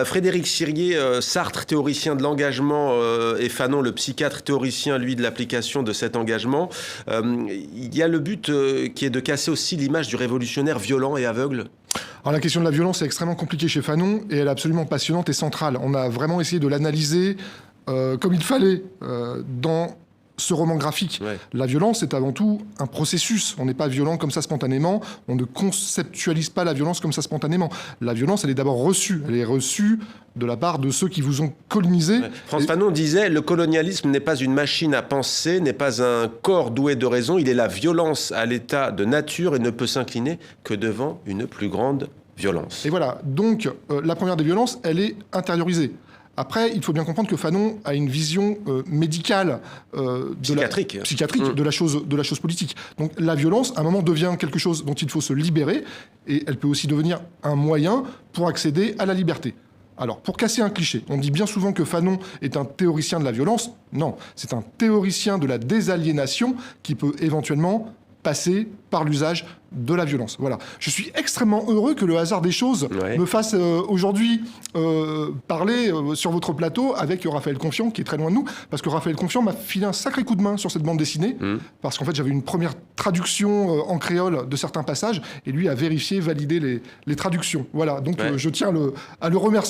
Frédéric Sirier, Sartre, théoricien de l'engagement, et Fanon, le psychiatre théoricien, lui, de l'application de cet engagement. Il y a le but qui est de casser aussi l'image du révolutionnaire violent et aveugle. Alors la question de la violence est extrêmement compliquée chez Fanon et elle est absolument passionnante et centrale. On a vraiment essayé de l'analyser comme il fallait dans ce roman graphique. Ouais. La violence est avant tout un processus. On n'est pas violent comme ça spontanément. On ne conceptualise pas la violence comme ça spontanément. La violence, elle est d'abord reçue. Elle est reçue de la part de ceux qui vous ont colonisé. Ouais. Frantz Fanon disait « Le colonialisme n'est pas une machine à penser, n'est pas un corps doué de raison. Il est la violence à l'état de nature et ne peut s'incliner que devant une plus grande violence. » Et voilà. Donc, la première des violences, elle est intériorisée. Après, il faut bien comprendre que Fanon a une vision médicale, psychiatrique, de la chose politique. Donc la violence, à un moment, devient quelque chose dont il faut se libérer, et elle peut aussi devenir un moyen pour accéder à la liberté. Alors, pour casser un cliché, on dit bien souvent que Fanon est un théoricien de la violence. Non, c'est un théoricien de la désaliénation qui peut éventuellement passer par l'usage de la violence. Voilà. Je suis extrêmement heureux que le hasard des choses me fasse aujourd'hui parler sur votre plateau avec Raphaël Confiant, qui est très loin de nous, parce que Raphaël Confiant m'a filé un sacré coup de main sur cette bande dessinée, parce qu'en fait, j'avais une première traduction en créole de certains passages, et lui a vérifié, validé les traductions. Voilà. Donc, je tiens à le remercier.